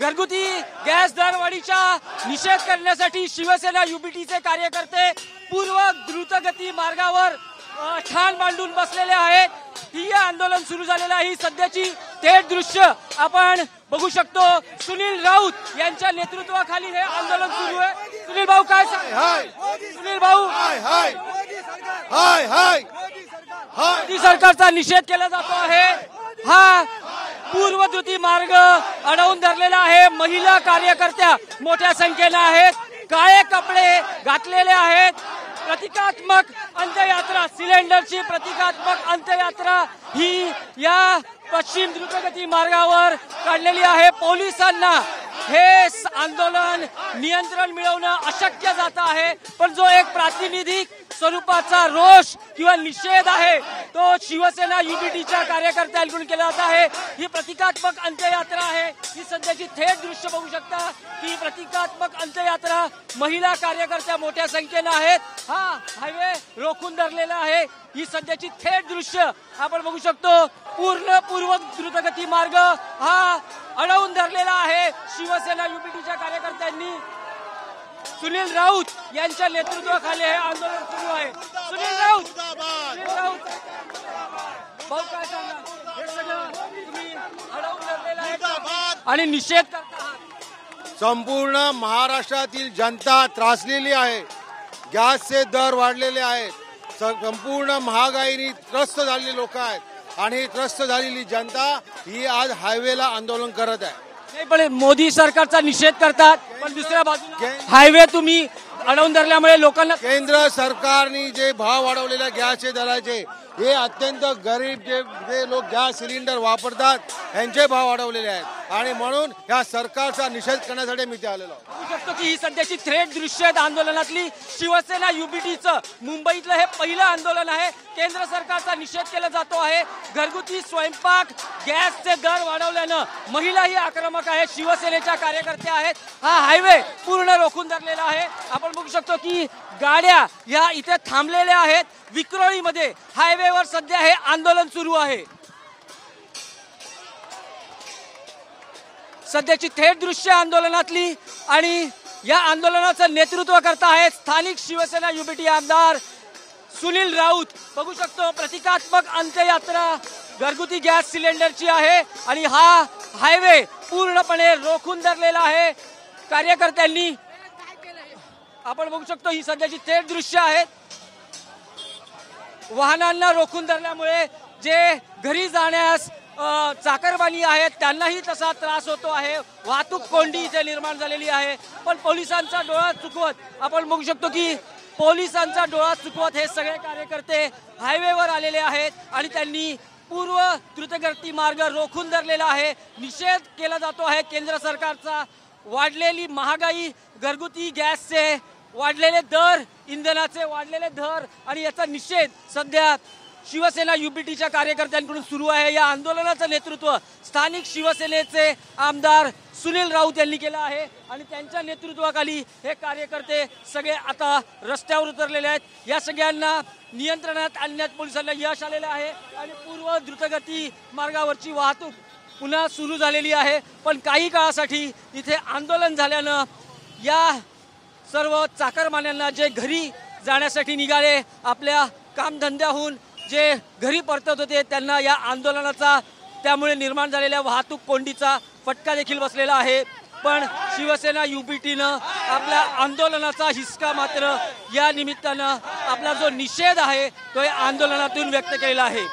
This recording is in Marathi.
घरगुती गॅस दरवाढीचा निषेध करण्यासाठी शिवसेना युबीटीचे कार्यकर्ते पूर्व द्रुतगती मार्गावर ठाण मांडून बसलेले आहेत। ही आंदोलन सुरू झालेलं आहे। ही सध्याची थेट दृश्य आपण बघू शकतो। सुनील राऊत यांच्या नेतृत्वाखाली हे आंदोलन सुरू आहे। सुनील भाऊ काय सुनील भाऊ मोदी सरकारचा निषेध केला जातो आहे। हा पूर्वद्रुती मार्ग अडवून धरलेला आहे। महिला कार्यकर्त्या मोठ्या संख्येने आहेत, काळे कपडे घातलेले आहेत। प्रतिकात्मक अंत्ययात्रा, सिलेंडरची प्रतिकात्मक अंत्ययात्रा ही या पश्चिम द्रुतगती मार्गावर काढलेली आहे। पोलिसांना हे आंदोलन नियंत्रण मिळवणं अशक्य जात आहे, पण जो एक प्रातिनिधिक स्वरूपाचा रोष किंवा निषेध आहे तो शिवसेना युबीटीच्या कार्यकर्त्यांकडून केला जात आहे। ही प्रतिकात्मक अंत्ययात्रा आहे। ही सध्याची थेट दृश्य बघू शकता। ही प्रतिकात्मक अंत्ययात्रा महिला कार्यकर्त्या मोठ्या संख्येने आहेत। हा हायवे रोखून धरलेला आहे। ही सध्याची थेट दृश्य आपण बघू शकतो। पूर्ण पूर्व द्रुतगती मार्ग हा अडवून धरलेला आहे शिवसेना युबीटीच्या कार्यकर्त्यांनी। सुनील राऊत यांच्या नेतृत्वाखाली हे आंदोलन सुरू आहे। सुनील राऊत भाऊ काय सांगा, हे सगळं तुम्ही अडवून धरलेलं आहे आणि निषेध करता आहात। संपूर्ण महाराष्ट्रातील जनता त्रासलेली आहे। गॅसचे दर वाढलेले आहेत। संपूर्ण महागाईने त्रस्त झालेली लोक आहेत आणि त्रस्त झालेली जनता ही आज हायवेला आंदोलन करत आहे। नाही पण मोदी सरकारचा निषेध करतात, पण दुसऱ्या बाजूला हायवे तुम्ही अडवून धरल्यामुळे लोकांना केंद्र सरकारने जे भाव वाढवलेले गॅसचे दराचे हे अत्यंत गरीब जे लोक गॅस सिलेंडर वापरतात यांचे भाव वाढवलेले आहेत आणि म्हणून या सरकारचा निषेध करण्यासाठी मी ते आलेलो बघू शकतो की ही सध्याची थेट दृश्य आहेत आंदोलनातली। शिवसेना युबीटीचं मुंबईतलं हे पहिलं आंदोलन आहे। केंद्र सरकारचा निषेध केला जातो आहे। घरगुती स्वयंपाक गॅसचे दर वाढवल्यानं महिलाही आक्रमक आहे, शिवसेनेच्या कार्यकर्त्या आहेत। हा हायवे पूर्ण रोखून धरलेला आहे। आपण बघू शकतो की गाड्या या इथे थांबलेल्या आहेत। विक्रोळीमध्ये हायवेवर सध्या हे आंदोलन सुरू आहे। सध्याची थेट दृश्य आंदोलनातली आणि या आंदोलनाचं नेतृत्व करता आहेत स्थानिक शिवसेना युबीटी आमदार सुनील राऊत। बघू शकतो प्रतिकात्मक अंत्ययात्रा घरगुती गॅस सिलेंडरची आहे आणि हा हायवे पूर्णपणे रोखून धरलेला आहे कार्यकर्त्यांनी। आपण बघू शकतो ही सध्याची थेट दृश्य आहेत। वाहनांना रोखून धरल्यामुळे जे घरी जाण्यास चाकरमानी आहेत त्यांनाही तसा त्रास होतो आहे। वाहतूक कोंडी इथे निर्माण झालेली आहे, पण पोलिसांचा डोळा चुकवत आपण बघू शकतो की पोलिसांचा डोळा चुकवत हे सगळे कार्यकर्ते हायवेवर आलेले आहेत आणि त्यांनी पूर्व द्रुतगती मार्ग रोखून धरलेला आहे। निषेध केला जातो आहे केंद्र सरकारचा। वाढलेली महागाई, घरगुती गॅसचे वाढलेले दर, इंधनाचे वाढलेले दर आणि याचा निषेध सध्या शिवसेना युबीटीच्या कार्यकर्त्यांकडून सुरू आहे। या आंदोलनाचं नेतृत्व स्थानिक शिवसेनेचे आमदार सुनील राऊत यांनी केलं आहे आणि त्यांच्या नेतृत्वाखाली हे कार्यकर्ते सगळे आता रस्त्यावर उतरलेले आहेत। या सगळ्यांना नियंत्रणात आणण्यात पोलिसांना यश आलेलं आहे आणि पूर्व द्रुतगती मार्गावरची वाहतूक पुन्हा सुरू झालेली आहे। पण काही काळासाठी इथे आंदोलन झाल्यानं या सर्व चाकरमान्यांना जे घरी जाण्यासाठी निघाले, आपल्या कामधंद्याहून जे घरी परतत होते, त्यांना या आंदोलनाचा त्यामुळे निर्माण झालेल्या वाहतूक कोंडीचा फटका देखील बसलेला आहे। पण शिवसेना युबीटीनं आपल्या आंदोलनाचा हिसका मात्र या निमित्तानं आपला जो निषेध आहे तो या आंदोलनातून व्यक्त केलेला आहे।